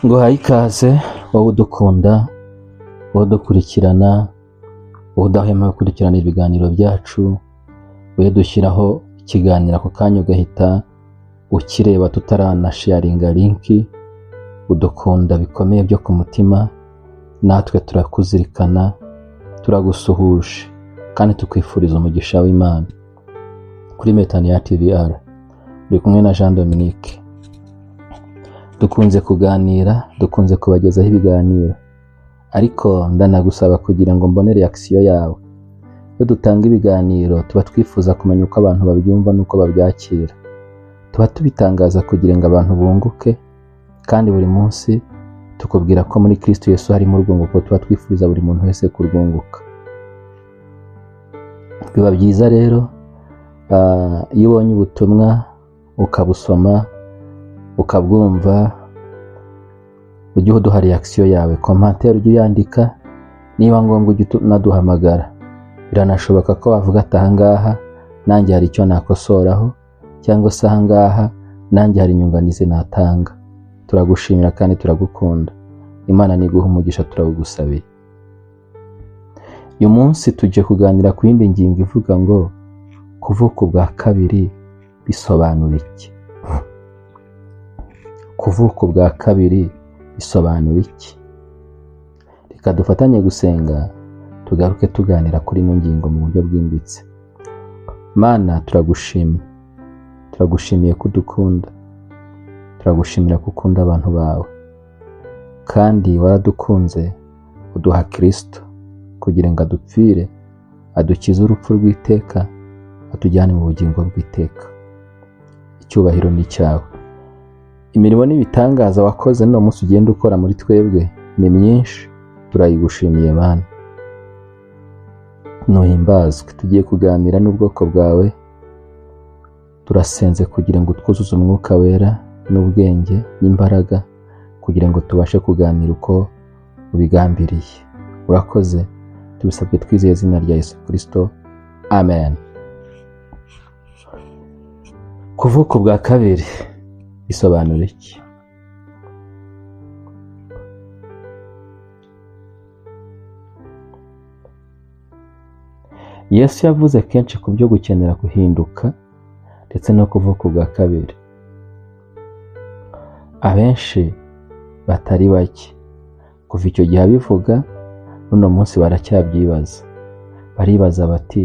nguhaye ikaze wowe udukunda, wowe udukurikirana, wowe udahwema gukurikirana ibiganiro byacu, wowe dushyiraho ikiganiro ako kanya ugahita ukireba tutaranasharinga linki. Udukunda bikomeye byo ku mutima, natwe turakuzirikana, turagusuhuje kandi tukwifuriza umugisha w'Imana. Kuri Metania TVR uri kumwe na Jean Dominique. Dukunze kuganira, dukunze kubagezaho ibiganiro, ariko ndanagusaba kugira ngo mbone reaction yawe. Iyo dutanga ibiganiro tuba twifuza kumenya uko abantu babyumva n'uko babyakira. Tuba tubitangaza kugira ngo abantu bunguke, kandi buri munsi tukubwira ko muri Kristo Yesu harimo urwunguko. Tuba twifuriza buri muntu wese kurwunguka. Biba byiza rero iyo ubonye ubutumwa ukabusoma ukabwumva, ujye uduha reaction yawe, commentaire ujye uyandika, niba ngombwa ujye unaduhamagara. Biranashoboka ko wavuga ati ahangaha nanjye hari icyo nakosoraho, cyangwa se ahangaha nanjye hari inyunganizi natanga. Turagushimira kandi turagukunda. Imana niguha umugisha, turagusabiye. Uyu munsi tujye kuganira ku yindi ngingo ivuga ngo kuvuka ubwa kabiri bisobanura iki? Kuvuka ubwa kabiri bisobanura iki? Reka dufatanye gusenga tugaruke tuganira kuri ino ngingo mu buryo bwimbitse. Mana, turagushimiye ko udukunda, turagushimira ko ukunda abantu bawe, kandi waradukunze uduha Kristo kugira ngo adupfire, adukize urupfu rw'iteka, atujyane mu bugingo bw'iteka. Icyubahiro ni cyawe. Imirimo n'ibitangaza wakoze no munsi ugenda ukora muri twebwe ni myinshi, turayigushimiye Mana. Nuhimbazwe. Tugiye kuganira n'ubwoko bwawe, turasenze kugira ngo twuzuze umwuka wera n'ubwenge n'imbaraga, kugira ngo tubashe kuganira uko ubigambiriye. Urakoze, tubisabye twizeye izina rya Yesu Kristo, amen. Kuvuka ubwa kabiri bisobanura iki? Yesu yavuze kenshi ku byo gukenera guhinduka ndetse no kuvuka ubwa kabiri. Abenshi batari bake kuva icyo gihe abivuga, n'uno munsi baracyabyibaza. Baribaza bati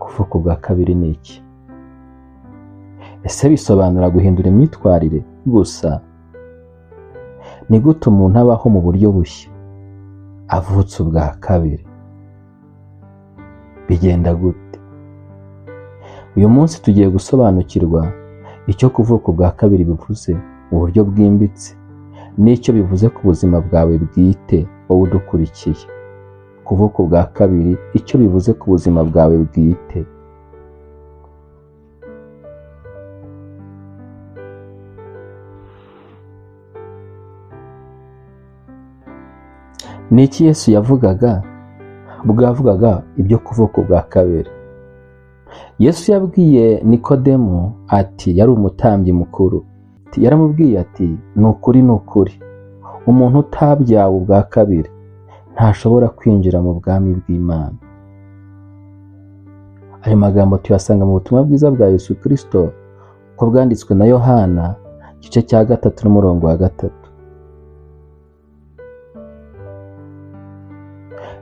kuvuka ubwa kabiri ni iki? Ese bisobanura guhindura imyitwarire gusa? Ni gute umuntu abaho mu buryo bushya avutse ubwa kabiri? Bigenda gute? Uyu munsi tugiye gusobanukirwa icyo kuvuka ubwa kabiri bivuze mu buryo bwimbitse, n'icyo bivuze ku buzima bwawe bwite wowe udukurikiye. Kuvuka ubwa kabiri, icyo bivuze ku buzima bwawe bwite. Ni iki Yesu yavugaga ubwo yavugaga ibyo kuvuka ubwa kabiri? Yesu yabwiye Nikodemu ati, yari umutambyi mukuru, yaramubwiye ati, ni ukuri umuntu utabyawe ubwa kabiri ntashobora kwinjira mu bwami bw'Imana. Ayo magambo tuyasanga mu butumwa bwiza bwa Yesu Kristo ko bwanditswe na Yohana igice cya 3 n'umurongo wa 3.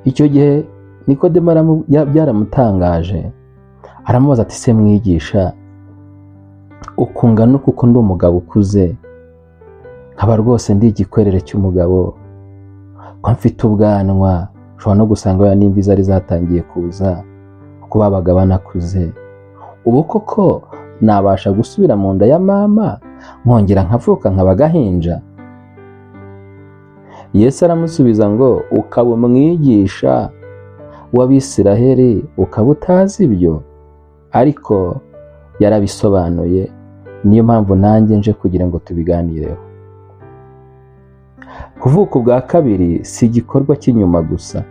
Icyo gihe Nikodemu byaramutangaje, aramubaza ati, se mwigisha, ukungana kuko ndi umugabo ukuze, nkaba rwose ndi igikwerere cy'umugabo, ko mfite ubwanwa, ushobora no gusanga ya n'imvi zari zatangiye kuza kuko babaga banakuze, ubu koko nabasha gusubira mu nda ya mama nkongera nkavuka nkaba agahinja? Yesu aramusubiza ngo, ukaba umwigisha w'Abisiraheli ukaba utazi ibyo? Ariko yarabisobanuye, niyo mpamvu nanjye nje kugira ngo tubiganireho. Kuvuka ubwa kabiri si igikorwa cy'inyuma gusa.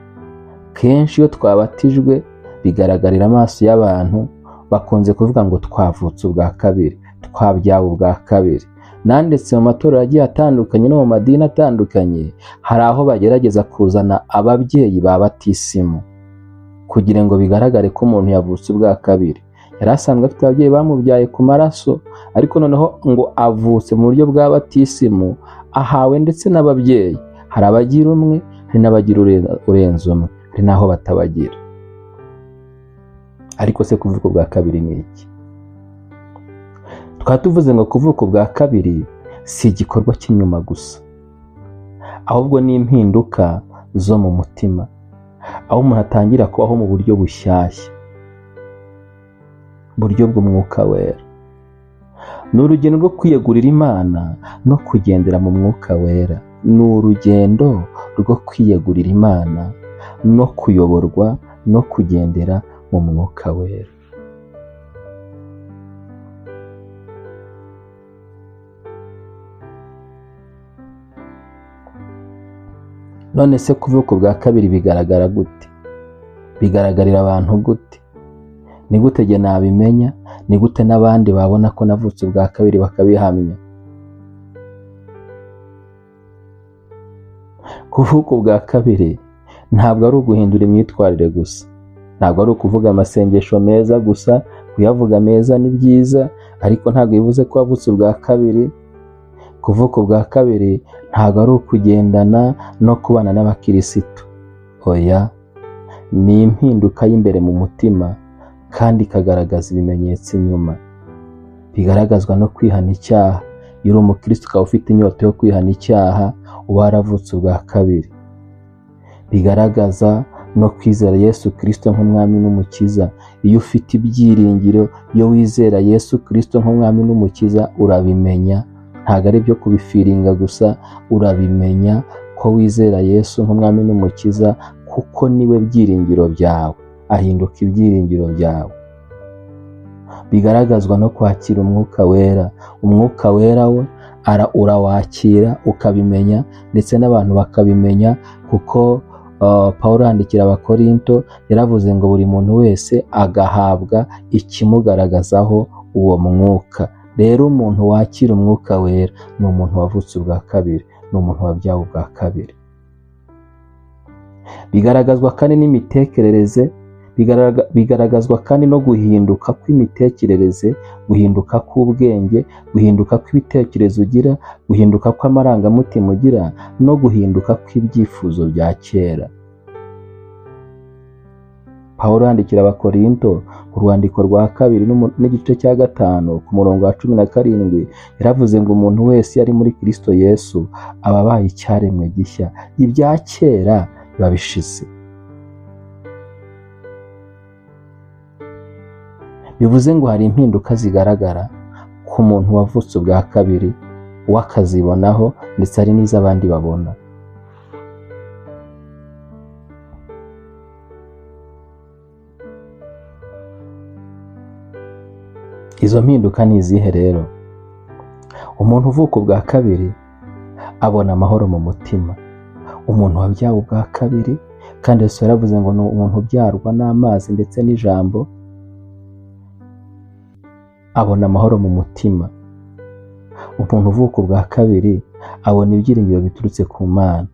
Kenshi iyo twabatijwe bigaragarira amaso y'abantu, bakunze kuvuga ngo twavutse ubwa kabiri, twabyawe ubwa kabiri, nanditse mu matorero agiye atandukanye no mu madini atandukanye, hari aho bagerageza kuzana ababyeyi ba batisimu kugira ngo bigaragare ko umuntu yavutse ubwa kabiri. Yari asanzwe afite ababyeyi bamubyaye ku maraso, ariko noneho ngo avutse mu buryo bwa batisimu, ahawe ndetse n'ababyeyi. Hari abagira umwe, hari n'abagira urenze umwe, hari n'aho batabagira. Ariko se kuvuka ubwa kabiri ni iki? Twaba tuvuze ngo kuvuka ubwa kabiri si igikorwa cy'inyuma gusa, ahubwo ni impinduka zo mu mutima, aho umuntu atangira kubaho mu buryo bushyashya, buryo bw'umwuka wera. Ni urugendo rwo kwiyegurira Imana no kugendera mu mwuka wera. Ni urugendo rwo kwiyegurira Imana no kuyoborwa no kugendera mu mwuka wera. None se kuvuka ubwa kabiri bigaragara gute? Bigaragarira abantu gute? Ni gute jye nabimenya? Ni gute n'abandi babona ko navutse ubwa kabiri bakabihamya? Kuvuka ubwa kabiri ntabwo ari uguhindura imyitwarire gusa, ntabwo ari ukuvuga amasengesho meza gusa. Kuyavuga meza ni byiza, ariko ntabwo bivuze ko wavutse ubwa kabiri. Kuvuka ubwa kabiri ntabwo ari ukugendana no kubana n'abakirisitu. Oya, ni impinduka y'imbere mu mutima, kandi ikagaragaza ibimenyetso inyuma. Bigaragazwa no kwihana icyaha. Iyo uri umukristo ukaba ufite inyota yo kwihana icyaha, uba waravutse ubwa kabiri. Bigaragaza no kwizera Yesu Kristo nk'umwami n'umukiza. Iyo ufite ibyiringiro, iyo wizera Yesu Kristo nk'umwami n'umukiza, urabimenya. Ntabwo ari byo kubifiringa gusa, urabimenya ko wizera Yesu nk'umwami n'umukiza, kuko niwe byiringiro byawe, ahinduka ibyiringiro byawe. Bigaragazwa no kwakira umwuka wera. Umwuka wera we urawakira ukabimenya, ndetse n'abantu bakabimenya, kuko Pawulo yandikira Abakorinto yaravuze ngo buri muntu wese agahabwa ikimugaragazaho uwo mwuka. Rero umuntu wakira umwuka wera ni umuntu wavutse ubwa kabiri, ni umuntu wabyawe ubwa kabiri. Bigaragazwa kandi n'imitekerereze, bigaragazwa kandi no guhinduka kw'imitekerereze, guhinduka k'ubwenge, guhinduka kw'ibitekerezo ugira, guhinduka kw'amarangamutima ugira, no guhinduka kw'ibyifuzo bya kera. Pawulo yandikira Abakorinto ku rwandiko rwa 2 n'igice cya 5 ku murongo wa 17 yaravuze ngo umuntu wese yari muri Kristo Yesu aba abaye icyaremwe gishya, ibya kera babishize. Bivuze ngo hari impinduka zigaragara ku muntu wavutse ubwa kabiri, wakazibonaho, ndetse hari n'iz'abandi babona. Izo mpinduka ni izihe rero? Umuntu uvuka ubwa kabiri abona amahoro mu mutima. Umuntu wabyawe ubwa kabiri, kandi Yesu yaravuze ngo ni umuntu ubyarwa n'amazi ndetse n'ijambo, abona amahoro mu mutima. Umuntu uvuka ubwa kabiri abona ibyiringiro biturutse ku Mana.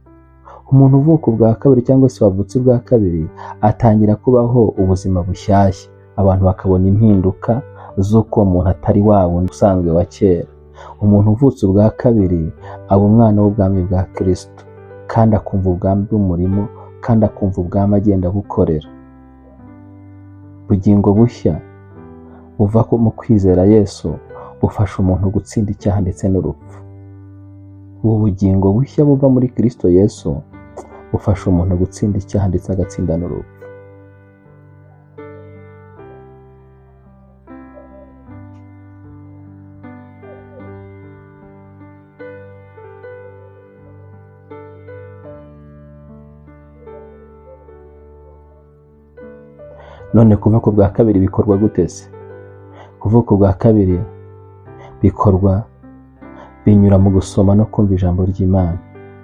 Umuntu uvuka ubwa kabiri cyangwa se wavutse ubwa kabiri atangira kubaho ubuzima bushyashya. Abantu bakabona impinduka z'uko umuntu atari wa wundi usanzwe wa kera. Umuntu uvutse ubwa kabiri aba umwana w'ubwami bwa Kristo, kandi akumva ubwami bw'umurimo, kandi akumva ubwami agenda gukorera. Ubugingo bushya buva mu kwizera Yesu bufasha umuntu gutsinda icyaha ndetse n'urupfu. Ubu bugingo bushya buva muri Kristo Yesu bufasha umuntu gutsinda icyaha ndetse agatsinda n'urupfu. None kuvuka ubwa kabiri bikorwa gute se? Kuvuka ubwa kabiri bikorwa binyura mu gusoma no kumva ijambo ry'Imana,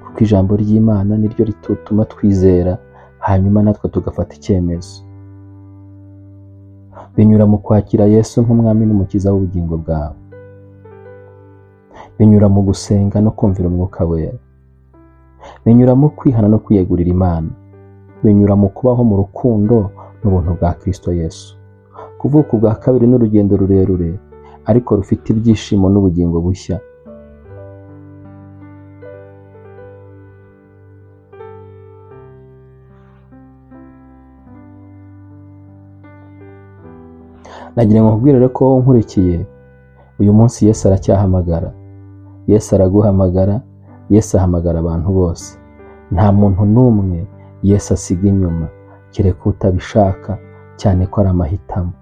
kuko ijambo ry'Imana niryo rituma twizera, hanyuma natwe tugafata icyemezo. Binyura mu kwakira Yesu nk'umwami n'umukiza w'ubugingo bwawe. binyura mu gusenga no kumvira Umwuka Wera, binyura mu kwihana no kwiyegurira Imana, binyura mu kubaho mu rukundo n'ubuntu bwa Kristo Yesu. Kuvuka ubwa kabiri n'urugendo rurerure ariko rufite ibyishimo n'ubugingo bushya. Nagira ngo nkubwire rero ko nkurikiye, uyu munsi Yesu aracyahamagara, Yesu araguhamagara, Yesu ahamagara abantu bose. Nta muntu n'umwe Yesu asiga inyuma kereka utabishaka, cyane ko ari amahitamo.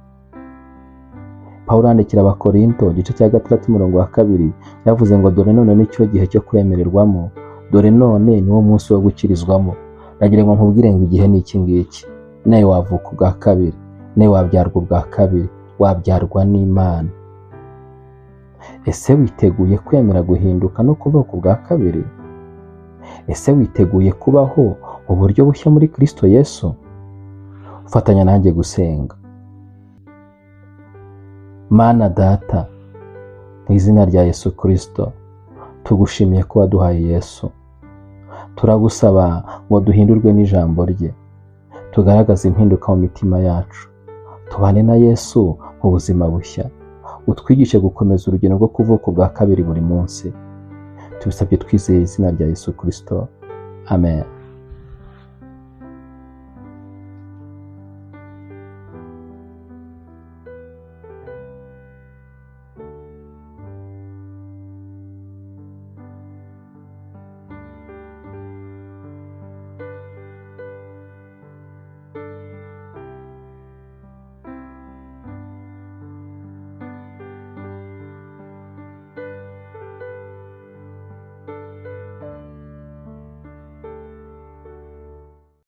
Pawulo yandikira Abakorinto igice cya 6:2 yavuze ngo dore none nicyo gihe cyo kwemererwamo, dore none niwo munsi wo gukirizwamo. Nagira ngo nkubwire ngo igihe ni iki ngiki. Nawe wavuka ubwa kabiri, nawe wabyarwa ubwa kabiri, wabyarwa n'Imana. Ese witeguye kwemera guhinduka no kuvuka ubwa kabiri? Ese witeguye kubaho uburyo bushya muri Kristo Yesu? Ufatanya nanjye gusenga. Mana Data, mu izina rya Yesu Kristo, tugushimiye ko waduhaye Yesu. Turagusaba ngo duhindurwe n'ijambo rye, tugaragaze impinduka mu mitima yacu, tubane na Yesu mu buzima bushya. Utwigishe gukomeza urugendo rwo kuvuka ubwa kabiri buri munsi. Tubisabye twizeye izina rya Yesu Kristo. Amen.